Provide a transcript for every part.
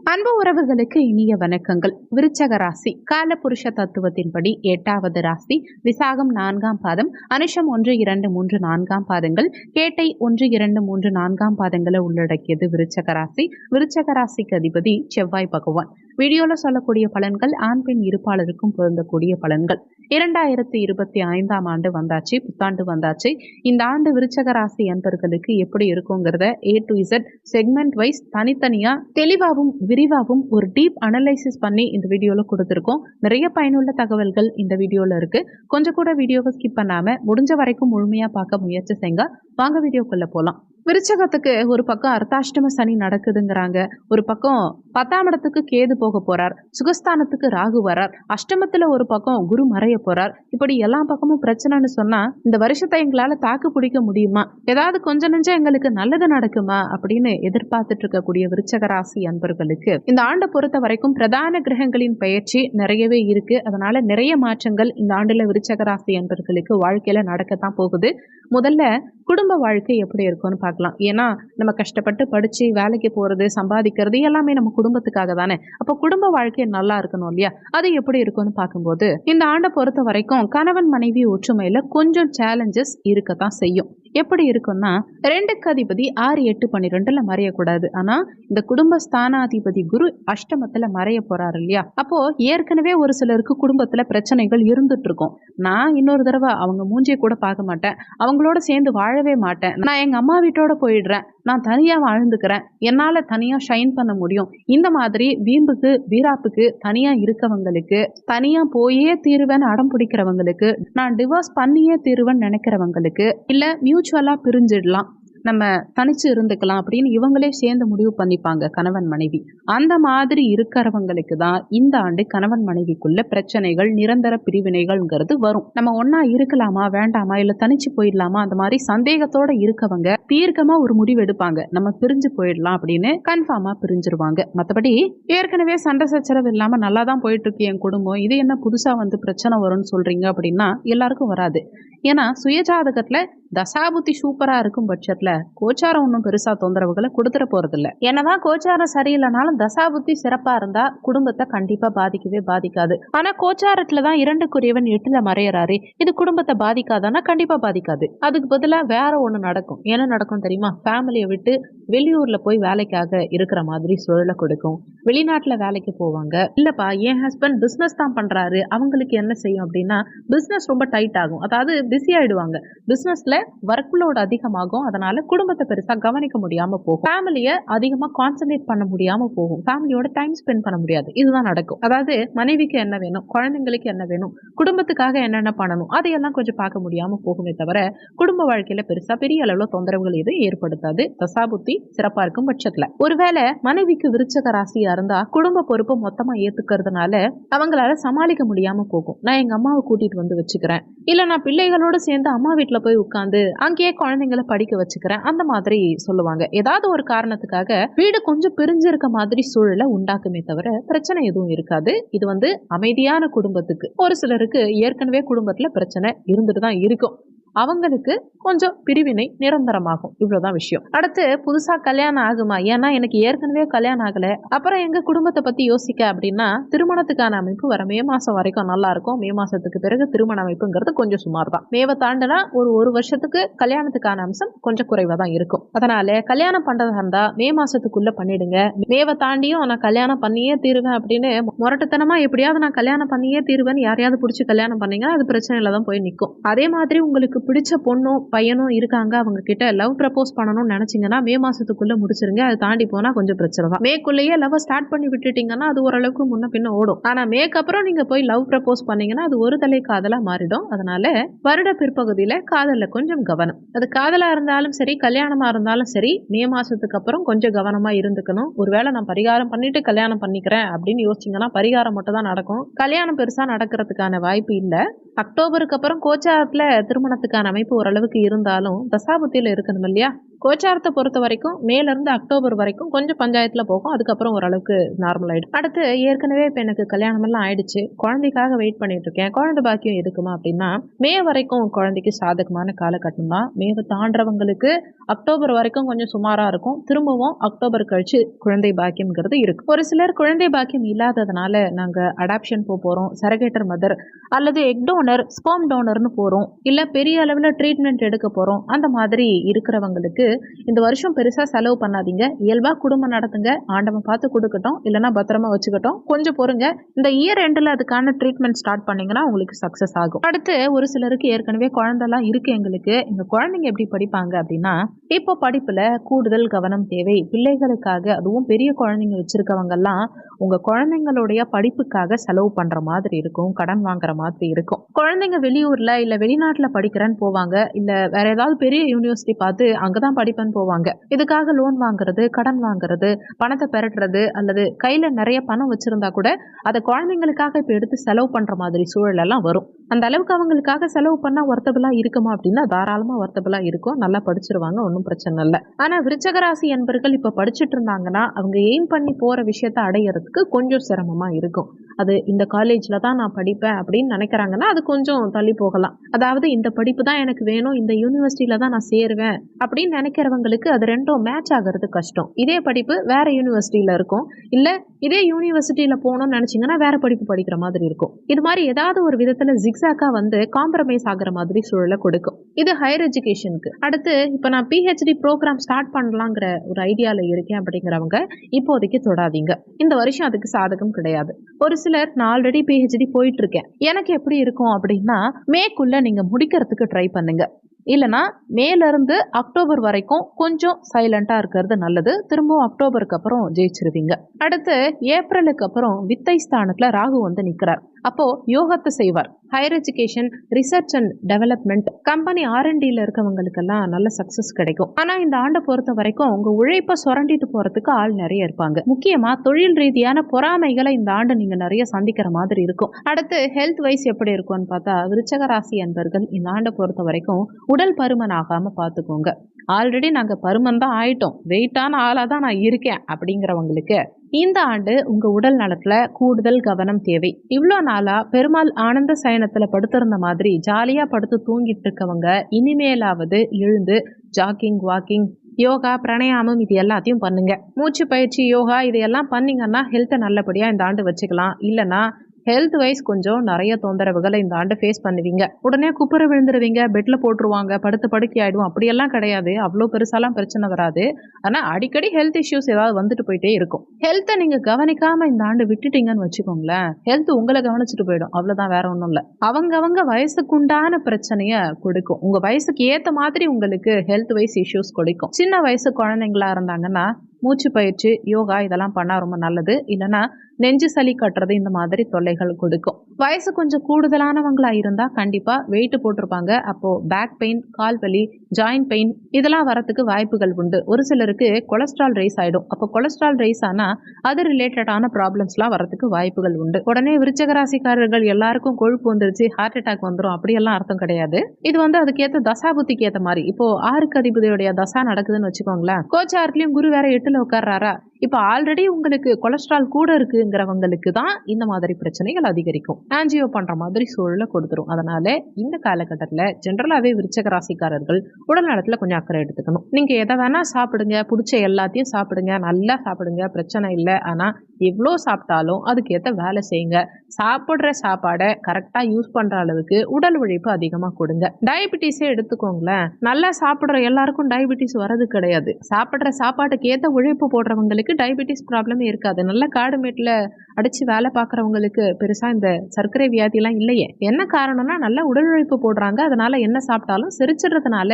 அன்பு உறவுகளுக்கு இனிய வணக்கங்கள். விருச்சக ராசி காலபுருஷ தத்துவத்தின்படி 8வது ராசி. விசாகம் 4ஆம் பாதம், அனுஷம் 1, 2, 3, 4ஆம் பாதங்கள், கேட்டை 1, 2, 3, 4ஆம் பாதங்களை உள்ளடக்கியது விருச்சக ராசி. விருச்சக ராசிக்கு அதிபதி செவ்வாய் பகவான். வீடியோல சொல்லக்கூடிய பலன்கள் ஆண் பெண் இருப்பாளருக்கும் பொருந்தக்கூடிய பலன்கள். 2025ஆம் ஆண்டு வந்தாச்சு, புத்தாண்டு வந்தாச்சு. இந்த ஆண்டு விருச்சக ராசி அன்பர்களுக்கு எப்படி இருக்குங்கிறத A to Z segment wise தனித்தனியா தெளிவாகவும் விரிவாகவும் ஒரு டீப் அனலைசிஸ் பண்ணி இந்த வீடியோல கொடுத்துருக்கோம். நிறைய பயனுள்ள தகவல்கள் இந்த வீடியோல இருக்கு. கொஞ்சம் கூட வீடியோவை ஸ்கிப் பண்ணாம முடிஞ்ச வரைக்கும் முழுமையா பார்க்க முயற்சி செய்யுங்க. வாங்க வீடியோக்குள்ள போலாம். விருச்சகத்துக்கு ஒரு பக்கம் அர்த்தாஷ்டம சனி நடக்குதுங்கிறாங்க, ஒரு பக்கம் 10ஆம் இடத்துக்கு கேது போக போறார், சுகஸ்தானத்துக்கு ராகு வரார், அஷ்டமத்துல ஒரு பக்கம் குரு மறைய போறார். இப்படி எல்லா பக்கமும் பிரச்சனைன்னு சொன்னா இந்த வருஷத்தை எங்களால தாக்கு பிடிக்க முடியுமா, ஏதாவது கொஞ்சம் நெஞ்சம் எங்களுக்கு நல்லது நடக்குமா அப்படின்னு எதிர்பார்த்துட்டு இருக்கக்கூடிய விருச்சக ராசி அன்பர்களுக்கு இந்த ஆண்டை பொறுத்த வரைக்கும் பிரதான கிரகங்களின் பயிற்சி நிறையவே இருக்கு. அதனால நிறைய மாற்றங்கள் இந்த ஆண்டுல விருச்சக ராசி அன்பர்களுக்கு வாழ்க்கையில நடக்கத்தான் போகுது. முதல்ல குடும்ப வாழ்க்கை எப்படி இருக்கும்னு பார்க்கலாம். ஏன்னா நம்ம கஷ்டப்பட்டு படிச்சு வேலைக்கு போறது, சம்பாதிக்கிறது எல்லாமே நம்ம குடும்பத்துக்காக தானே. அப்போ குடும்ப வாழ்க்கை நல்லா இருக்கணும் இல்லையா? அது எப்படி இருக்கும்னு பார்க்கும்போது இந்த ஆண்டை பொறுத்த வரைக்கும் கணவன் மனைவி ஒற்றுமையில கொஞ்சம் சேலஞ்சஸ் இருக்கத்தான் செய்யும். எப்படி இருக்கும்னா 2க்கு அதிபதி 6, 8, 12ல மறையக்கூடாது. ஆனா இந்த குடும்ப ஸ்தானாதிபதி குரு அஷ்டமத்துல மறைய போறாரு இல்லையா? அப்போ ஏற்கனவே ஒரு சிலருக்கு குடும்பத்துல பிரச்சனைகள் இருந்துட்டு இருக்கும். நான் இன்னொரு தடவை அவங்க மூஞ்சியை கூட பார்க்க மாட்டேன், அவங்களோட சேர்ந்து வாழவே மாட்டேன், நான் எங்க அம்மா வீட்டோட போயிடுறேன், நான் தனியா வாழ்ந்துக்கிறேன், என்னால தனியா ஷைன் பண்ண முடியும், இந்த மாதிரி வீம்புக்கு வீராப்புக்கு தனியா இருக்கவங்களுக்கு, தனியா போயே தீருவேன்னு அடம் பிடிக்கிறவங்களுக்கு, நான் டிவோர்ஸ் பண்ணியே தீருவேன்னு நினைக்கிறவங்களுக்கு, இல்ல மியூச்சுவலா பிரிஞ்சிடலாம், நம்ம தனிச்சு இருந்துக்கலாம் அப்படின்னு இவங்களே சேர்ந்து முடிவு பண்ணிப்பாங்க கணவன் மனைவி. அந்த மாதிரி இருக்கிறவங்களுக்கு தான் இந்த ஆண்டு கணவன் மனைவிக்குள்ள பிரச்சனைகள், நிரந்தர பிரிவினைகள்ங்கிறது வரும். நம்ம ஒன்னா இருக்கலாமா வேண்டாமா, இல்ல தனிச்சு போயிடலாமா, அந்த மாதிரி சந்தேகத்தோட இருக்கவங்க தீர்க்கமா ஒரு முடிவு எடுப்பாங்க, நம்ம பிரிஞ்சு போயிடலாம் அப்படின்னு. கன்ஃபார்மா பிரிஞ்சிருவாங்க. மற்றபடி ஏற்கனவே சண்டை சச்சரவு இல்லாம நல்லா தான் போயிட்டு இருக்கு என் குடும்பம், இது என்ன புதுசா வந்து பிரச்சனை வரும்னு சொல்றீங்க அப்படின்னா எல்லாருக்கும் வராது. ஏன்னா சுயஜாதகத்துல தசாபுத்தி சூப்பரா இருக்கும் பட்சத்துல கோச்சாரம் ஒன்றும் பெருசா தொந்தரவுகளை கொடுத்துட போறது இல்ல. என்னதான் கோச்சாரம் சரியில்லைனாலும் தசாபுத்தி சிறப்பா இருந்தா குடும்பத்தை கண்டிப்பா பாதிக்கவே பாதிக்காது. ஆனா கோச்சாரத்துலதான் 2க்குரியவன் 8ல மறையறாரு, இது குடும்பத்தை பாதிக்காதானா கண்டிப்பா பாதிக்காது. அதுக்கு பதிலா வேற ஒண்ணு நடக்கும். என்ன நடக்கும் தெரியுமா? ஃபேமிலியை விட்டு வெளியூர்ல போய் வேலைக்காக இருக்கிற மாதிரி சூழலை கொடுக்கும். வெளிநாட்டுல வேலைக்கு போவாங்க. இல்லப்பா என் ஹஸ்பண்ட் பிசினஸ் தான் பண்றாரு, அவங்களுக்கு என்ன செய்யும் அப்படின்னா பிசினஸ் ரொம்ப டைட் ஆகும், அதாவது பிஸி ஆயிடுவாங்க. பிசினஸ்ல ஒர்க் லோட் அதிகமாகும். அதனால குடும்பத்தை பெருசா கவனிக்க முடியாம போகும், ஃபேமிலியை அதிகமா கான்சென்ட்ரேட் பண்ண முடியாம போகும், ஃபேமிலியோட டைம் ஸ்பெண்ட் பண்ண முடியாது. இதுதான் நடக்கும். அதாவது மனைவிக்கு என்ன வேணும், குழந்தைங்களுக்கு என்ன வேணும், குடும்பத்துக்காக என்னென்ன பண்ணணும், அதையெல்லாம் கொஞ்சம் பார்க்க முடியாம போகுமே தவிர குடும்ப வாழ்க்கையில பெருசா பெரிய அளவுல தொந்தரவுகள் எதுவும் ஏற்படுத்தாது தசாபுத்தி சிறப்பா இருக்கும் பட்சத்துல. ஒருவேளை மனைவிக்கு விருச்சக ராசியா இருந்தா குடும்ப பொறுப்பை மொத்தமா ஏத்துக்கிறதுனால அவங்களால சமாளிக்க முடியாம போகும். நான் எங்க அம்மாவை கூட்டிட்டு வந்து வச்சுக்கிறேன், இல்ல நான் பிள்ளைகளோட சேர்ந்து அம்மா வீட்டுல போய் உட்கார்ந்து அங்கேயே குழந்தைங்களை படிக்க வச்சுக்கிறேன், அந்த மாதிரி சொல்லுவாங்க. ஏதாவது ஒரு காரணத்துக்காக வீடு கொஞ்சம் பிரிஞ்சிருக்க மாதிரி சூழலை உண்டாக்குமே தவிர பிரச்சனை எதுவும் இருக்காது. இது வந்து அமைதியான குடும்பத்துக்கு. ஒரு சிலருக்கு ஏற்கனவே குடும்பத்துல பிரச்சனை இருந்துட்டு தான் இருக்கும், அவங்களுக்கு கொஞ்சம் பிரிவினை நிரந்தரமாகும். இவ்வளவுதான் விஷயம். அடுத்து புதுசா கல்யாணம் ஆகுமா, ஏன்னா எனக்கு ஏற்கனவே கல்யாணம் ஆகல, அப்புறம் எங்க குடும்பத்தை பத்தி யோசிக்க அப்படின்னா திருமணத்துக்கான அமைப்பு வர மே மாசம் வரைக்கும் நல்லா இருக்கும். மே மாசத்துக்கு பிறகு திருமண அமைப்புங்கிறது கொஞ்சம் சுமார் தான். மேவை தாண்டினா ஒரு வருஷத்துக்கு கல்யாணத்துக்கான அம்சம் கொஞ்சம் குறைவா தான் இருக்கும். அதனால கல்யாணம் பண்றதா இருந்தா மே மாசத்துக்குள்ள பண்ணிடுங்க. மேவை தாண்டியும் நான் கல்யாணம் பண்ணியே தீருவேன் அப்படின்னு முரட்டுத்தனமா எப்படியாவது நான் கல்யாணம் பண்ணியே தீருவேன்னு யாரையாவது பிடிச்சி கல்யாணம் பண்ணீங்கன்னா அது பிரச்சனையில தான் போய் நிற்கும். அதே மாதிரி உங்களுக்கு பிடிச்ச பொண்ணும் பையனும் இருக்காங்க, அவங்க கிட்ட லவ் ப்ரப்போஸ் பண்ணணும்னு நினைச்சீங்கன்னா மே மாசத்துக்குள்ள முடிச்சிருங்க. அது தாண்டி போனா கொஞ்சம் பிரச்சனை தான். மேக்குள்ளேயே லவ் ஸ்டார்ட் பண்ணி விட்டுட்டீங்கன்னா அது ஓரளவுக்கு முன்ன பின்ன ஓடும். ஆனா மேக்கு அப்புறம் நீங்க போய் லவ் ப்ரப்போஸ் பண்ணீங்கன்னா அது ஒரு தலை காதலா மாறிடும். அதனால வருட பிற்பகுதியில காதல்ல கொஞ்சம் கவனம். அது காதலா இருந்தாலும் சரி கல்யாணமா இருந்தாலும் சரி மே மாசத்துக்கு அப்புறம் கொஞ்சம் கவனமா இருந்துக்கணும். ஒருவேளை நான் பரிகாரம் பண்ணிட்டு கல்யாணம் பண்ணிக்கிறேன் அப்படின்னு யோசிச்சீங்கன்னா பரிகாரம் மட்டும் தான் நடக்கும், கல்யாணம் பெருசா நடக்கிறதுக்கான வாய்ப்பு இல்ல. அக்டோபருக்கு அப்புறம் கோச்சாரத்துல திருமணத்துக்கான அமைப்பு ஓரளவுக்கு இருந்தாலும் தசாபுத்தியில இருக்கணும் இல்லையா? கோச்சாரத்தை பொறுத்த வரைக்கும் மேலேருந்து அக்டோபர் வரைக்கும் கொஞ்சம் பஞ்சாயத்தில் போகும். அதுக்கப்புறம் ஓரளவுக்கு நார்மல் ஆகிடும். அடுத்து ஏற்கனவே இப்போ எனக்கு கல்யாணமெல்லாம் ஆயிடுச்சு, குழந்தைக்காக வெயிட் பண்ணிட்டு இருக்கேன், குழந்தை பாக்கியம் எதுக்குமா அப்படின்னா, மே வரைக்கும் குழந்தைக்கு சாதகமான காலகட்டம் தான். மேவை தாண்டவங்களுக்கு அக்டோபர் வரைக்கும் கொஞ்சம் சுமாராக இருக்கும். திரும்பவும் அக்டோபர் கழிச்சு குழந்தை பாக்கியம்ங்கிறது இருக்கு. ஒரு சிலர் குழந்தை பாக்கியம் இல்லாததுனால நாங்கள் அடாப்ஷன் போகிறோம், சரகேட்டர் மதர் அல்லது எக் டோனர், ஸ்பெர்ம் டோனர்னு போகிறோம், இல்லை பெரிய அளவில் ட்ரீட்மெண்ட் எடுக்க போகிறோம். அந்த மாதிரி இருக்கிறவங்களுக்கு இந்த வருஷம் பெருசாக செலவு பண்ணாதீங்க. இயல்பாக குடும்பம் நடத்துங்க, ஆண்டவன் பார்த்து கொடுக்கட்டும், இல்லைனா பத்திரமா வச்சுக்கட்டும், கொஞ்சம் பொறுங்க. இந்த இயர் எண்டில் அதுக்கான ட்ரீட்மெண்ட் ஸ்டார்ட் பண்ணிங்கன்னா உங்களுக்கு சக்ஸஸ் ஆகும். அடுத்து ஒரு சிலருக்கு ஏற்கனவே குழந்தைலாம் இருக்குது. எங்களுக்கு எங்கள் குழந்தைங்க எப்படி படிப்பாங்க அப்படின்னா, இப்போ படிப்பில் கூடுதல் கவனம் தேவை. பிள்ளைகளுக்காக, அதுவும் பெரிய குழந்தைங்க வச்சுருக்கவங்கெல்லாம் உங்கள் குழந்தைங்களுடைய படிப்புக்காக செலவு பண்ணுற மாதிரி இருக்கும், கடன் வாங்குற மாதிரி இருக்கும். குழந்தைங்க வெளியூரில் இல்லை வெளிநாட்டில் படிக்கிறேன்னு போவாங்க, இல்லை வேற ஏதாவது பெரிய யூனிவர்சிட்டி பார்த்து அங்கே தான் படிப்பேன்னு போவாங்க. இதுக்காக லோன் வாங்குறது, கடன் வாங்குறது, பணத்தை பெறட்டுறது, அல்லது கையில் நிறைய பணம் வச்சுருந்தா கூட அதை குழந்தைங்களுக்காக இப்போ எடுத்து செலவு பண்ணுற மாதிரி சூழலெல்லாம் வரும். அந்த அளவுக்கு அவங்களுக்காக செலவு பண்ணால் ஒர்த்தபிளாக இருக்குமா அப்படின்னா தாராளமாக ஒர்த்தபிளாக இருக்கும், நல்லா படிச்சிருவாங்க, ஒன்றும் பிரச்சனை இல்லை. ஆனால் விருச்சகராசி என்பர்கள் இப்போ படிச்சுட்டு இருந்தாங்கன்னா அவங்க எய்ம் பண்ணி போகிற விஷயத்தை அடையிறதுக்கு கொஞ்சம் சிரமமாக இருக்கும். அது இந்த காலேஜில் தான் நான் படிப்பேன் அப்படின்னு நினைக்கிறாங்கன்னா அது கொஞ்சம் தள்ளி போகலாம். அதாவது இந்த படிப்பு தான் எனக்கு வேணும், இந்த யூனிவர்சிட்டியில் தான் நான் சேருவேன் அப்படின்னு நினைக்கிறவங்களுக்கு அது ரெண்டும் மேட்ச் ஆகிறது கஷ்டம். இதே படிப்பு வேற யூனிவர்சிட்டியில் இருக்கும், இல்லை இதே யூனிவர்சிட்டியில் போகணும்னு நினச்சிங்கன்னா வேற படிப்பு படிக்கிற மாதிரி இருக்கும். இது மாதிரி ஏதாவது ஒரு விதத்தில் ஜிக்ஸாக்காக வந்து காம்ப்ரமைஸ் ஆகிற மாதிரி சூழலை கொடுக்கும். இது ஹையர் எஜுகேஷனுக்கு. அடுத்து இப்போ நான் பிஹெச்டி ப்ரோக்ராம் ஸ்டார்ட் பண்ணலாங்கிற ஒரு ஐடியாவில் இருக்கேன் அப்படிங்கிறவங்க இப்போதைக்கு தொடாதீங்க. இந்த வருஷம் அதுக்கு சாதகம் கிடையாது. ஒரு சிலர் நான் ஆல்ரெடி பிஹெச்டி போயிட்டு இருக்கேன், எனக்கு எப்படி இருக்கும் அப்படின்னா மேக்குள்ள நீங்க முடிக்கிறதுக்கு ட்ரை பண்ணுங்க. இல்லைனா மேலேருந்து அக்டோபர் வரைக்கும் கொஞ்சம் சைலண்டாக இருக்கிறது நல்லது. திரும்பவும் அக்டோபருக்கு அப்புறம் ஜெயிச்சிருவீங்க. அடுத்து ஏப்ரலுக்கு அப்புறம் வித்தை ஸ்தானத்தில் ராகு வந்து நிற்கிறார். அப்போது யோகத்தை செய்வார். Higher education, research and development, company R&Dயில் இருக்கவங்களுக்கெல்லாம் நல்ல சக்ஸஸ் கிடைக்கும். ஆனால் இந்த ஆண்டை பொறுத்த வரைக்கும் உங்கள் உழைப்பை சுரண்டிட்டு போகிறதுக்கு ஆள் நிறைய இருப்பாங்க. முக்கியமாக தொழில் ரீதியான பொறாமைகளை இந்த ஆண்டு நீங்கள் நிறைய சந்திக்கிற மாதிரி இருக்கும். அடுத்து ஹெல்த் வைஸ் எப்படி இருக்கும்னு பார்த்தா விருச்சக ராசி அன்பர்கள் இந்த ஆண்டை பொறுத்த வரைக்கும் உடல் பருமன் ஆகாமல் பார்த்துக்கோங்க. ஆல்ரெடி நாங்கள் பருமன் தான் ஆயிட்டோம், வெயிட்டான ஆளாக தான் நான் இருக்கேன் அப்படிங்கிறவங்களுக்கு இந்த ஆண்டு உங்கள் உடல் நலத்தில் கூடுதல் கவனம் தேவை. இவ்வளோ நாளாக பெருமாள் ஆனந்த சயனத்தில் படுத்திருந்த மாதிரி ஜாலியாக படுத்து தூங்கிட்டு இருக்கவங்க இனிமேலாவது எழுந்து ஜாக்கிங், வாக்கிங், யோகா, பிராணாயாமம் இது எல்லாத்தையும் பண்ணுங்க. மூச்சு பயிற்சி, யோகா இதையெல்லாம் பண்ணிங்கன்னா ஹெல்த்தை நல்லபடியாக இந்த ஆண்டு வச்சுக்கலாம். இல்லைனா ஹெல்த் வைஸ் கொஞ்சம் நிறைய தொந்தரவுகளை இந்த ஆண்டு ஃபேஸ் பண்ணுவீங்க. உடனே குப்புற விழுந்துருவீங்க, பெட்டில் போட்டுருவாங்க, படுத்து படுக்கை ஆகிடும். அப்படியெல்லாம் கிடையாது, அவ்வளோ பெருசாலாம் பிரச்சனை வராது. ஆனால் அடிக்கடி ஹெல்த் இஷ்யூஸ் ஏதாவது வந்துட்டு போயிட்டே இருக்கும். ஹெல்த்தை நீங்கள் கவனிக்காமல் இந்த ஆண்டு விட்டுட்டீங்கன்னு வச்சுக்கோங்களேன், ஹெல்த் உங்களை கவனிச்சுட்டு போயிடும். அவ்வளோதான், வேற ஒன்றும் இல்லை. அவங்கவங்க வயசுக்குண்டான பிரச்சனையை கொடுக்கும். உங்கள் வயசுக்கு ஏற்ற மாதிரி உங்களுக்கு ஹெல்த் வைஸ் இஷ்யூஸ் கொடுக்கும். சின்ன வயசு குழந்தைங்களா இருந்தாங்கன்னா மூச்சு பயிற்சி, யோகா இதெல்லாம் பண்ணால் ரொம்ப நல்லது. இல்லைனா நெஞ்சு சளி கட்டுறது இந்த மாதிரி தொல்லைகள் கொடுக்கும். வயசு கொஞ்சம் கூடுதலானவங்களா இருந்தால் கண்டிப்பாக வெயிட் போட்டிருப்பாங்க. அப்போது பேக் பெயின், கால் வலி, ஜாயின்ட் பெயின் இதெல்லாம் வரத்துக்கு வாய்ப்புகள் உண்டு. ஒரு சிலருக்கு கொலஸ்ட்ரால் ரைஸ் ஆகிடும். அப்போ கொலஸ்ட்ரால் ரைஸ் ஆனால் அது ரிலேட்டடான ப்ராப்ளம்ஸ்லாம் வரத்துக்கு வாய்ப்புகள் உண்டு. உடனே விருச்சக ராசிக்காரர்கள் எல்லாருக்கும் கொழுப்பு வந்துருச்சு, ஹார்ட் அட்டாக் வந்துடும் அப்படியெல்லாம் அர்த்தம் கிடையாது. இது வந்து அதுக்கேற்ற தசா புத்திக்கு ஏற்ற மாதிரி. இப்போது 6க்கு அதிபதியுடைய தசா நடக்குதுன்னு வச்சுக்கோங்களேன், கோச்சாரத்துலேயும் குரு வேற 8ல் உட்கார்றாரா, இப்போ ஆல்ரெடி உங்களுக்கு கொலஸ்ட்ரால் கூட இருக்குங்கிறவங்களுக்கு தான் இந்த மாதிரி பிரச்சனைகள் அதிகரிக்கும். ஆன்ஜியோ பண்ற மாதிரி சூழலை கொடுத்துரும். அதனால இந்த காலகட்டத்தில் ஜென்ரலாகவே விருச்சக ராசிக்காரர்கள் உடல் நலத்தில் கொஞ்சம் அக்கறை எடுத்துக்கணும். நீங்க எதை வேணா சாப்பிடுங்க, பிடிச்ச எல்லாத்தையும் சாப்பிடுங்க, நல்லா சாப்பிடுங்க, பிரச்சனை இல்லை. ஆனால் எவ்வளோ சாப்பிட்டாலும் அதுக்கேற்ற வேலை செய்யுங்க. சாப்பிட்ற சாப்பாடை கரெக்டாக யூஸ் பண்ணுற அளவுக்கு உடல் உழைப்பு அதிகமாக கொடுங்க. டயபிட்டிஸே எடுத்துக்கோங்களேன், நல்லா சாப்பிட்ற எல்லாருக்கும் டயபிட்டிஸ் வரது கிடையாது. சாப்பிட்ற சாப்பாட்டுக்கு ஏற்ற உழைப்பு போடுறவங்களுக்கு டயபிட்டிஸ் ப்ராப்ளமே இருக்காது. நல்ல காடு மேட்டில் அடித்து வேலை பார்க்குறவங்களுக்கு பெருசாக இந்த சர்க்கரை வியாதிலாம் இல்லையே. என்ன காரணம்னா நல்ல உடல் உழைப்பு போடுறாங்க, அதனால என்ன சாப்பிட்டாலும் செரிச்சிடுறதுனால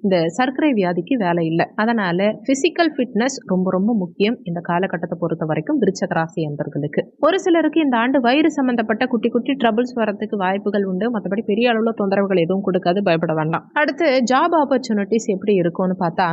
இந்த சர்க்கரை வியாதிக்கு வேலை இல்லை. அதனால பிசிக்கல் ஃபிட்னஸ் ரொம்ப ரொம்ப முக்கியம் இந்த காலகட்டத்தை பொறுத்த வரைக்கும் விருச்சக ராசி அன்பர்களுக்கு. ஒரு சிலருக்கு இந்த ஆண்டு வயிறு சம்பந்தப்பட்ட குட்டி குட்டி ட்ரபிள்ஸ் வரதுக்கு வாய்ப்புகள் உண்டு. மற்றபடி பெரிய அளவில் தொந்தரவுகள் எதுவும் கொடுக்காது, பயப்பட வேண்டாம். அடுத்து ஜாப் ஆப்பர்ச்சுனிட்டிஸ் எப்படி இருக்கும்னு பார்த்தா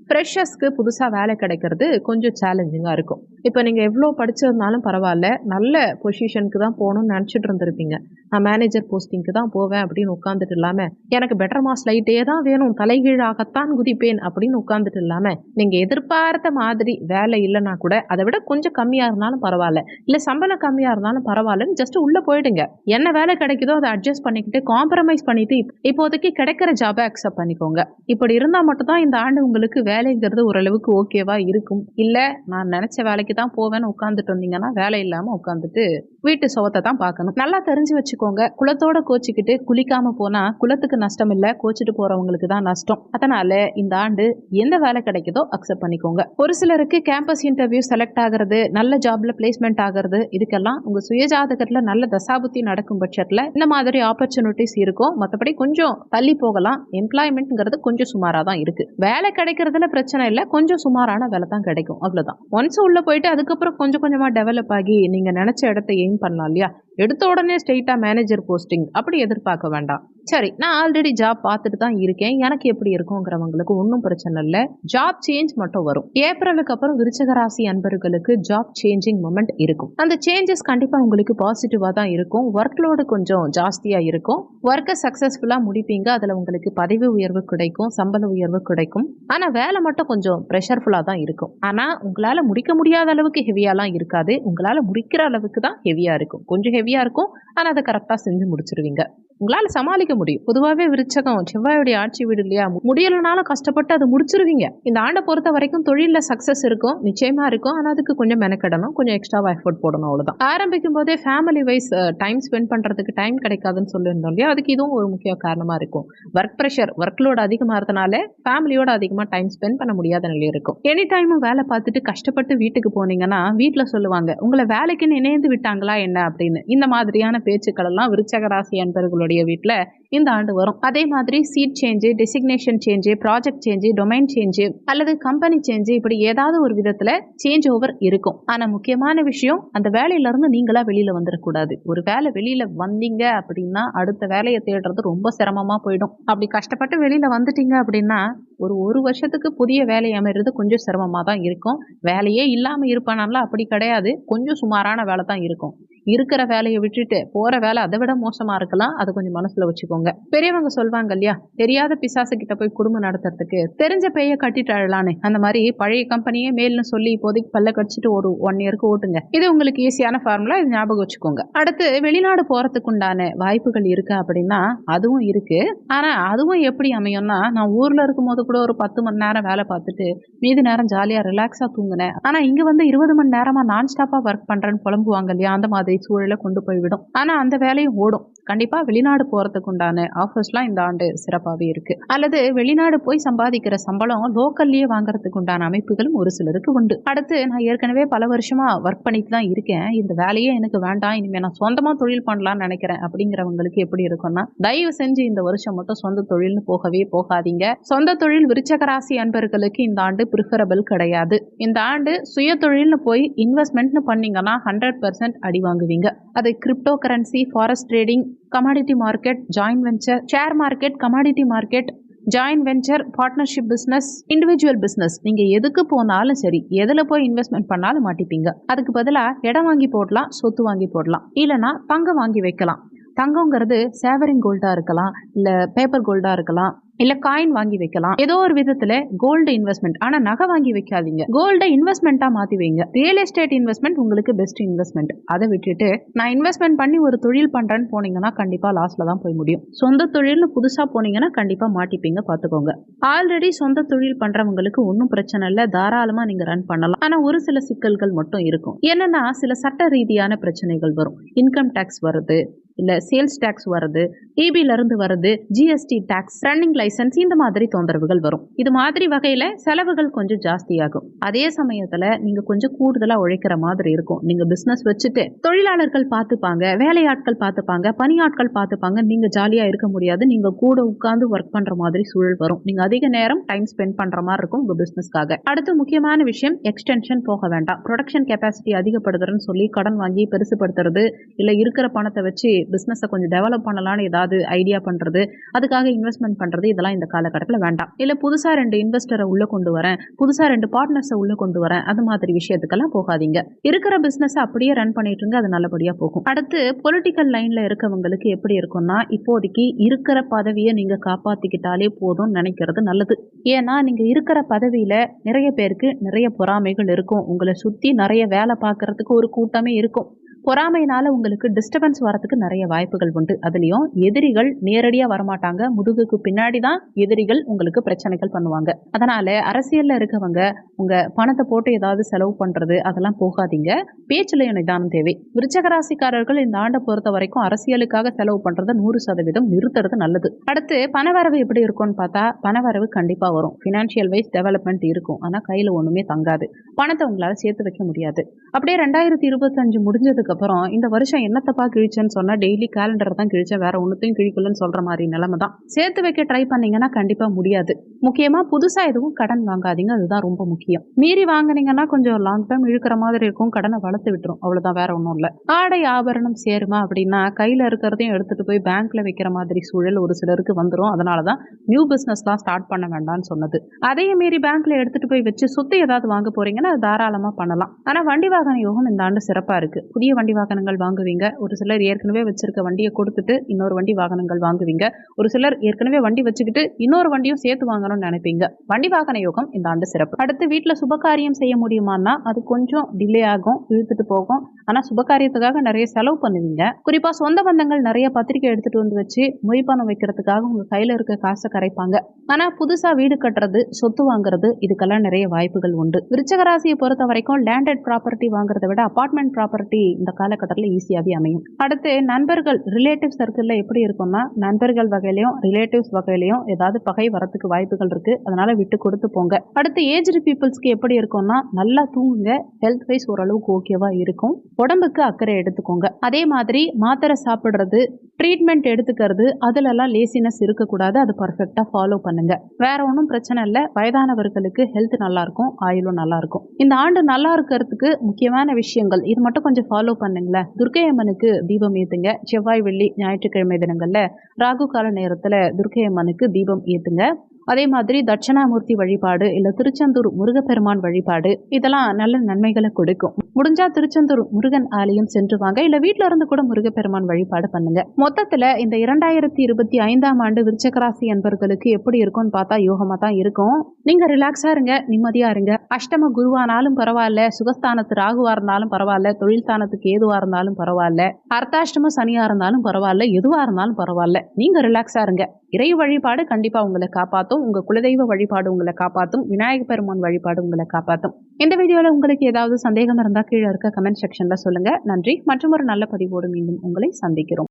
ஃப்ரெஷர்ஸ்க்கு புதுசாக வேலை கிடைக்கிறது கொஞ்சம் சேலஞ்சிங்காக இருக்கும். இப்போ நீங்கள் எவ்வளோ படிச்சிருந்தாலும் பரவாயில்ல, நல்ல பொசிஷனுக்கு தான் போகணும்னு நினச்சிட்டு இருந்திருப்பீங்க. நான் மேனேஜர் போஸ்டிங்க்கு தான் போவேன் அப்படின்னு உட்காந்துட்டு இல்லாம எனக்கு பெட்டர் மாஸ் லைட்டே தான் வேணும், தலைகீழாகத்தான் குதிப்பேன் அப்படின்னு உட்காந்துட்டு இல்லாம நீங்க எதிர்பார்த்த மாதிரி வேலை இல்லைன்னா கூட அதை விட கொஞ்சம் கம்மியா இருந்தாலும் பரவாயில்ல, இல்ல சம்பளம் கம்மியா இருந்தாலும் பரவாயில்லன்னு ஜஸ்ட் உள்ள போயிடுங்க. என்ன வேலை கிடைக்குதோ அதை அட்ஜஸ்ட் பண்ணிக்கிட்டு காம்ப்ரமைஸ் பண்ணிட்டு இப்போதைக்கு கிடைக்கிற ஜாபை அக்செப்ட் பண்ணிக்கோங்க. இப்படி இருந்தா மட்டும் தான் இந்த ஆண்டு உங்களுக்கு வேலைங்கிறது ஓரளவுக்கு ஓகேவா இருக்கும். இல்ல நான் நினைச்ச வேலைக்கு தான் போவேன்னு உட்காந்துட்டு வந்தீங்கன்னா வேலை இல்லாம உட்காந்துட்டு வீட்டு சுவத்தை தான் பார்க்கணும். நல்லா தெரிஞ்சு வச்சுக்கோங்க, குலத்தோட கோச்சிக்கிட்டு குளிக்காம போனா குலத்துக்கு நஷ்டம் இல்ல, கோச்சிட்டு போறவங்களுக்கு தான் நஷ்டம். அதனால இந்த ஆண்டு எந்த வேலை கிடைக்குதோ அக்செப்ட் பண்ணிக்கோங்க. ஒரு சிலருக்கு கேம்பஸ் இன்டர்வியூ செலக்ட் ஆகிறது, நல்ல ஜாப்ல பிளேஸ்மெண்ட் ஆகிறது, இதுக்கெல்லாம் உங்க சுயஜாதகத்துல நல்ல தசாபுத்தி நடக்கும் பட்சத்துல இந்த மாதிரி ஆப்பர்ச்சுனிட்டிஸ் இருக்கும். மற்றபடி கொஞ்சம் தள்ளி போகலாம். எம்ப்ளாய்மெண்ட்ங்கிறது கொஞ்சம் சுமாரா தான் இருக்கு. வேலை கிடைக்கிறதுல பிரச்சனை இல்லை, கொஞ்சம் சுமாரான வேலை தான் கிடைக்கும், அவ்வளவுதான். ஒன்ஸ் உள்ள போயிட்டு அதுக்கப்புறம் கொஞ்சம் கொஞ்சமா டெவலப் ஆகி நீங்க நினைச்ச இடத்தை எய்ம் பண்ணலாம் இல்லையா. எடுத்த உடனே ஸ்ட்ரெயிட்டா மேனேஜர் போஸ்டிங் அப்படி எதிர்பார்க்க வேண்டாம். சரி, நான் ஆல்ரெடி ஜாப் பார்த்துட்டு தான் இருக்கேன், எனக்கு எப்படி இருக்குங்கிறவங்களுக்கு ஒன்றும் பிரச்சனை இல்லை. ஜாப் சேஞ்ச் மட்டும் வரும். ஏப்ரலுக்கு அப்புறம் விருச்சிக ராசி அன்பர்களுக்கு ஜாப் சேஞ்சிங் மொமெண்ட் இருக்கும். அந்த சேஞ்சஸ் கண்டிப்பா உங்களுக்கு பாசிட்டிவா தான் இருக்கும். ஒர்க் லோடு கொஞ்சம் ஜாஸ்தியா இருக்கும். ஒர்க்கை சக்சஸ்ஃபுல்லா முடிப்பீங்க. அதுல உங்களுக்கு பதவி உயர்வு கிடைக்கும், சம்பள உயர்வு கிடைக்கும். ஆனா வேலை மட்டும் கொஞ்சம் ப்ரெஷர்ஃபுல்லா தான் இருக்கும். ஆனா உங்களால முடிக்க முடியாத அளவுக்கு ஹெவியாலாம் இருக்காது. உங்களால முடிக்கிற அளவுக்கு தான் ஹெவியா இருக்கும். கொஞ்சம் ஹெவியா இருக்கும், ஆனா அதை கரெக்டா செஞ்சு முடிச்சிருவீங்க. உங்களால சமாளிக்க முடியும். பொதுவாகவே விருச்சகம் செவ்வாயுடைய ஆட்சி வீடு இல்லையா, முடியலனாலும் கஷ்டப்பட்டு அதை முடிச்சிருவீங்க. இந்த ஆண்டை பொறுத்த வரைக்கும் தொழில சக்சஸ் இருக்கும், நிச்சயமா இருக்கும். ஆனா அதுக்கு கொஞ்சம் மெனக்கெடணும், கொஞ்சம் எக்ஸ்ட்ராவா எஃபோர்ட் போடணும், அவ்வளவுதான். ஆரம்பிக்கும் போதே ஃபேமிலி வைஸ் டைம் ஸ்பெண்ட் பண்றதுக்கு டைம் கிடைக்காதுன்னு சொல்லியிருந்தோம் இல்லையா, அதுக்கு இதுவும் ஒரு முக்கிய காரணமா இருக்கும். ஒர்க் ப்ரெஷர், ஒர்க் லோட் அதிகமா இருந்தனால ஃபேமிலியோட அதிகமா டைம் ஸ்பெண்ட் பண்ண முடியாத நிலை இருக்கும். எனி டைமும் வேலை பார்த்துட்டு கஷ்டப்பட்டு வீட்டுக்கு போனீங்கன்னா வீட்டுல சொல்லுவாங்க, உங்களை வேலைக்குன்னு இணைந்து விட்டாங்களா என்ன அப்படின்னு. இந்த மாதிரியான பேச்சுக்கள் எல்லாம் விருச்சக ராசி அன்பர்களுடைய வீட்டுல இந்த ஆண்டு வரும். அதே மாதிரி seat change, designation change, project change, domain change அல்லது கம்பெனி சேஞ்சு, இப்படி ஏதாவது ஒரு விதத்துல சேஞ்ச் ஓவர் இருக்கும். ஆனா முக்கியமான விஷயம், அந்த வேலையில இருந்து நீங்களா வெளியில வந்துடக்கூடாது. ஒரு வேலை வெளியில வந்தீங்க அப்படின்னா அடுத்த வேலையை தேடுறது ரொம்ப சிரமமா போயிடும். அப்படி கஷ்டப்பட்டு வெளியில வந்துட்டீங்க அப்படின்னா ஒரு வருஷத்துக்கு புதிய வேலை அமைறது கொஞ்சம் சிரமமா தான் இருக்கும். வேலையே இல்லாம இருப்பானால அப்படி கிடையாது, கொஞ்சம் சுமாரான வேலை தான் இருக்கும். இருக்கிற வேலையை விட்டுட்டு போற வேலை அதை விட மோசமா இருக்கலாம். அதை கொஞ்சம் மனசுல வச்சுக்கோங்க. பெரியவங்க சொல்வாங்க இல்லையா, தெரியாத பிசாசு கிட்ட போய் குடும்பம் நடத்துறதுக்கு தெரிஞ்ச பேய கட்டிட்டு அழலான்னு. அந்த மாதிரி பழைய கம்பெனியே மேல்னு சொல்லி இப்போதைக்கு பல்ல கடிச்சிட்டு ஒரு 1 இயருக்கு ஓட்டுங்க. இது உங்களுக்கு ஈஸியான ஃபார்முலா, இது ஞாபகம் வச்சுக்கோங்க. அடுத்து வெளிநாடு போறதுக்கு உண்டான வாய்ப்புகள் இருக்கு அப்படின்னா அதுவும் இருக்கு. ஆனா அதுவும் எப்படி அமையும்னா, நான் ஊர்ல இருக்கும் போது கூட ஒரு 10 மணி நேரம் வேலை பார்த்துட்டு மீதி நேரம் ஜாலியா ரிலாக்ஸா தூங்குனேன். ஆனா இங்க வந்து 20 மணி நேரமா நான் ஸ்டாப்பா ஒர்க் பண்றேன்னு புலம்புவாங்க இல்லையா, அந்த மாதிரி சூழலை கொண்டு போய்விடும். ஆனா அந்த வேலையும் ஓடும். கண்டிப்பா வெளிநாடு போறதுக்கு உண்டான ஆஃபர்ஸ்லாம் இந்த ஆண்டு சிறப்பாகவே இருக்கு. அல்லது வெளிநாடு போய் சம்பாதிக்கிற சம்பளம் லோக்கல்லையே வாங்குறதுக்கு உண்டான அமைப்புகளும் ஒரு சிலருக்கு உண்டு. அடுத்து, நான் ஏற்கனவே பல வருஷமா ஒர்க் பண்ணிட்டு தான் இருக்கேன், இந்த வேலையே எனக்கு வேண்டாம், இனிமே நான் சொந்தமா தொழில் பண்ணலாம்னு நினைக்கிறேன் அப்படிங்கிறவங்களுக்கு எப்படி இருக்கும்னா, தயவு செஞ்சு இந்த வருஷம் மட்டும் சொந்த தொழில்னு போகவே போகாதீங்க. சொந்த தொழில் விருச்சக ராசி அன்பர்களுக்கு இந்த ஆண்டு ப்ரிஃபரபிள் கிடையாது. இந்த ஆண்டு சுய தொழில்னு போய் இன்வெஸ்ட்மெண்ட்னு பண்ணீங்கன்னா 100% அடி வாங்குவீங்க. அது crypto currency, forex trading, commodity market, joint venture, share market, commodity market, joint venture, partnership business, individual business, நீங்க எதுக்கு போனாலும் சரி, எதுல போய் இன்வெஸ்ட்மெண்ட் பண்ணாலும் மாட்டிப்பீங்க. அதுக்கு பதிலா இடம் வாங்கி போடலாம், சொத்து வாங்கி போடலாம், இல்லைன்னா தங்கம் வாங்கி வைக்கலாம். தங்கங்கிறது சேவரிங் கோல்டா இருக்கலாம், இல்ல பேப்பர் கோல்டா இருக்கலாம், இல்ல காயின் வாங்கி வைக்கலாம். ஏதோ ஒரு விதத்துல கோல்டு இன்வெஸ்ட்மெண்ட். ஆனா நகை வாங்கி வைக்காதீங்க, கோல்டை இன்வெஸ்ட்மெண்டா மாத்தி வைங்க. ரியல் எஸ்டேட் இன்வெஸ்ட்மெண்ட் உங்களுக்கு பெஸ்ட் இன்வெஸ்ட்மெண்ட். அதை விட்டுட்டு நான் இன்வெஸ்ட்மெண்ட் பண்ணி ஒரு தொழில் பண்றேன்னு போனீங்கன்னா கண்டிப்பா லாஸ்ல தான் போய் முடியும். சொந்த தொழில்னு புதுசா போனீங்கன்னா கண்டிப்பா மாட்டிப்பீங்க, பாத்துக்கோங்க. ஆல்ரெடி சொந்த தொழில் பண்றவங்களுக்கு ஒன்றும் பிரச்சனை இல்லை, தாராளமா நீங்க ரன் பண்ணலாம். ஆனா ஒரு சில சிக்கல்கள் மட்டும் இருக்கும். என்னன்னா, சில சட்ட ரீதியான பிரச்சனைகள் வரும். இன்கம் டேக்ஸ் வருது, இல்ல சேல்ஸ் டாக்ஸ் வருது, இபில இருந்து வருது, ஜிஎஸ்டி டாக்ஸ், ரன்னிங் லைசன்ஸ், இந்த மாதிரி தொந்தரவுகள் வரும். இது மாதிரி வகையில செலவுகள் கொஞ்சம் ஜாஸ்தியாகும். அதே சமயத்துல நீங்க கொஞ்சம் கூடுதலா உழைக்கிற மாதிரி இருக்கும். நீங்க பிசினஸ் வச்சுட்டு தொழிலாளர்கள் பார்த்துப்பாங்க, வேலையாட்கள் பார்த்துப்பாங்க, பணியாட்கள் பார்த்துப்பாங்க, நீங்க ஜாலியா இருக்க முடியாது. நீங்க கூட உட்கார்ந்து ஒர்க் பண்ற மாதிரி சூழல் வரும். நீங்க அதிக நேரம் டைம் ஸ்பெண்ட் பண்ற மாதிரி இருக்கும் உங்க பிசினஸ்க்காக. அடுத்து முக்கியமான விஷயம், எக்ஸ்டென்ஷன் போக வேண்டாம். ப்ரொடக்ஷன் கெப்பாசிட்டி அதிகப்படுத்துறதுன்னு சொல்லி கடன் வாங்கி பெருசுப்படுத்துறது, இல்ல இருக்கிற பணத்தை வச்சு பிசினஸை கொஞ்சம் டெவலப் பண்ணலாம்னு ஏதாவது ஐடியா பண்றது, அதுக்காக இன்வெஸ்ட்மெண்ட் பண்றது, இதெல்லாம் இந்த காலகட்டத்தில் வேண்டாம். இல்ல புதுசா 2 இன்வெஸ்டரை உள்ள கொண்டு வரேன், புதுசா 2 பார்ட்னர்ஸை உள்ள கொண்டு வரேன், அது மாதிரி விஷயத்துக்கெல்லாம் போகாதீங்க. இருக்கிற பிசினஸ் அப்படியே ரன் பண்ணிட்டு இருங்க, அது நல்லபடியா போகும். அடுத்து பொலிட்டிக்கல் லைன்ல இருக்கவங்களுக்கு எப்படி இருக்கும்னா, இப்போதைக்கு இருக்கிற பதவியை நீங்க காப்பாத்திக்கிட்டாலே போதும் நினைக்கிறது நல்லது. ஏன்னா நீங்க இருக்கிற பதவியில நிறைய பேருக்கு நிறைய பொறாமைகள் இருக்கும். உங்களை சுத்தி நிறைய வேலை பார்க்கறதுக்கு ஒரு கூட்டமே இருக்கும். பொறாமையினால உங்களுக்கு டிஸ்டர்பன்ஸ் வரதுக்கு நிறைய வாய்ப்புகள் உண்டு. அதுலயும் எதிரிகள் நேரடியா வரமாட்டாங்க, முதுகுக்கு பின்னாடி தான் எதிரிகள் உங்களுக்கு பிரச்சனைகள் பண்ணுவாங்க. அதனால அரசியல்ல இருக்கவங்க உங்க பணத்தை போட்டு ஏதாவது செலவு பண்றது அதெல்லாம் போகாதீங்க. பேச்சுலயும் நிதானம் தேவை. விருச்சக ராசிக்காரர்கள் இந்த ஆண்டை பொறுத்த வரைக்கும் அரசியலுக்காக செலவு பண்றதை 100% நிறுத்துறது நல்லது. அடுத்து பணவரவு எப்படி இருக்கும்னு பார்த்தா, பணவரவு கண்டிப்பா வரும். பினான்சியல் வைஸ் டெவலப்மெண்ட் இருக்கும். ஆனா கையில ஒண்ணுமே தங்காது. பணத்தை உங்களால சேர்த்து வைக்க முடியாது. அப்படியே 2025 முடிஞ்சதுக்கு அப்புறம் இந்த வருஷம் என்னத்தப்பா கிழிச்சேன்னு சொன்னா டெய்லி கேலண்டர் தான் கிழிச்சேன், வேற ஒன்னுத்தையும் கிழிக்கலன்னு சொல்ற மாதிரி நிலைமை தான். சேர்த்து வைக்க ட்ரை பண்ணீங்கன்னா கண்டிப்பா முடியாது. முக்கியமா புதுசா எதுவும் கடன் வாங்காதீங்க, அதுதான் ரொம்ப முக்கியம். மீறி வாங்கினீங்கன்னா கொஞ்சம் லாங் டேர்ம் இழுக்கிற மாதிரி இருக்கும், கடனை வளர்த்து விட்டுரும், அவ்வளவுதான், வேற ஒன்றும் இல்லை. ஆடை ஆபரணம் சேருமா அப்படின்னா கையில இருக்கிறதையும் எடுத்துட்டு போய் பேங்க்ல வைக்கிற மாதிரி சூழல் ஒரு சிலருக்கு வந்துடும். அதனாலதான் நியூ பிசினஸ்லாம் ஸ்டார்ட் பண்ண வேண்டாம்னு சொன்னது. அதையும் மீறி பேங்க்ல எடுத்துட்டு போய் வச்சு சொத்து ஏதாவது வாங்க போறீங்கன்னா அது தாராளமா பண்ணலாம். ஆனா வண்டி வாகன யோகம் இந்த ஆண்டு சிறப்பா இருக்கு. புதிய வண்டி வாகனங்கள் வாங்குவீங்க. ஒரு சிலர் ஏற்கனவே வச்சிருக்க வண்டியை கொடுத்துட்டு இன்னொரு வண்டி வாகனங்கள் வாங்குவீங்க. ஒரு சிலர் ஏற்கனவே வண்டி வச்சுக்கிட்டு இன்னொரு வண்டியும் சேர்த்து வாங்கணும்னு நினைப்பீங்க. வண்டி வாகன யோகம் இந்த ஆண்டு சிறப்பு. அடுத்து வீட்டுல சுபகாரியம் செய்ய முடியுமான்னா அது கொஞ்சம் டிலே ஆகும், இழுத்துட்டு போகும். ஆனா சுபகாரியத்துக்காக நிறைய செலவு பண்ணுவீங்க. குறிப்பா சொந்த பந்தங்கள் நிறைய பத்திரிக்கை எடுத்துட்டு வந்து வச்சு மொய்பணம் வைக்கிறதுக்காக உங்க கையில இருக்க காசை கரைப்பாங்க. ஆனா புதுசா வீடு கட்டுறது, சொத்து வாங்குறது, இதுக்கெல்லாம் நிறைய வாய்ப்புகள் உண்டு. விருச்சக ராசியை பொறுத்த வரைக்கும் லேண்டட் ப்ராப்பர்ட்டி வாங்குறதை விட அபார்ட்மெண்ட் ப்ராப்பர்ட்டி இந்த காலகட்டத்தில் ஈஸியாவே அமையும். அடுத்து நண்பர்கள், ரிலேட்டிவ் சர்க்கிள்ல எப்படி இருக்கும்னா, நண்பர்கள் வகையிலையும் ரிலேட்டிவ்ஸ் வகையிலையும் ஏதாவது பகை வரத்துக்கு வாய்ப்புகள் இருக்கு. அதனால விட்டு கொடுத்து போங்க. அடுத்து ஏஜ்டு பீப்புள்ஸ்க்கு எப்படி இருக்கும்னா, நல்லா தூங்குங்க. ஹெல்த் வைஸ் ஓரளவுக்கு ஓகேவா இருக்கும். உடம்புக்கு அக்கறை எடுத்துக்கோங்க. அதே மாதிரி மாத்திரை சாப்பிடுறது, ட்ரீட்மெண்ட் எடுத்துக்கிறது, அதுலலாம் லேசினஸ் இருக்கக்கூடாது. அது பர்ஃபெக்டா ஃபாலோ பண்ணுங்க. வேற ஒன்றும் பிரச்சனை இல்லை. வயதானவர்களுக்கு ஹெல்த் நல்லா இருக்கும், ஆயுளும் நல்லா இருக்கும். இந்த ஆண்டு நல்லா இருக்கிறதுக்கு முக்கியமான விஷயங்கள் இது மட்டும் கொஞ்சம் ஃபாலோ பண்ணுங்களேன். துர்க்கை அம்மனுக்கு தீபம் ஏத்துங்க. செவ்வாய், வெள்ளி, ஞாயிற்றுக்கிழமை தினங்கள்ல ராகு கால நேரத்துல துர்க்கை அம்மனுக்கு தீபம் ஏத்துங்க. அதே மாதிரி தட்சணாமூர்த்தி வழிபாடு, இல்ல திருச்செந்தூர் முருகப்பெருமான் வழிபாடு, இதெல்லாம் நல்ல நன்மைகளை கொடுக்கும். முடிஞ்சா திருச்செந்தூர் முருகன் ஆலயம் சென்று வாங்க, இல்ல வீட்டுல இருந்து கூட முருகப்பெருமான் வழிபாடு பண்ணுங்க. மொத்தத்துல இந்த 2025ஆம் ஆண்டு விருச்சக ராசி அன்பர்களுக்கு எப்படி இருக்கும்னு பார்த்தா யோகமா தான் இருக்கும். நீங்க ரிலாக்ஸா இருங்க, நிம்மதியா இருங்க. அஷ்டம குருவானாலும் பரவாயில்ல, சுகஸ்தானத்து ராகுவா இருந்தாலும் பரவாயில்ல, தொழில் ஸ்தானத்துக்கு ஏதுவா இருந்தாலும் பரவாயில்ல, அர்த்தாஷ்டம சனியா இருந்தாலும் பரவாயில்ல, எதுவா இருந்தாலும் பரவாயில்ல, நீங்க ரிலாக்ஸா இருங்க. இறை வழிபாடு கண்டிப்பா உங்களை காப்பாற்றும். உங்க குலதெய்வ வழிபாடு உங்களை காப்பாற்றும். விநாயக பெருமான் வழிபாடு உங்களை காப்பாற்றும். இந்த வீடியோல உங்களுக்கு ஏதாவது சந்தேகம் இருந்தா கீழே இருக்க கமெண்ட் செக்ஷன்ல சொல்லுங்க. நன்றி. மற்றும் ஒரு நல்ல பதிவோடு மீண்டும் உங்களை சந்திக்கிறோம்.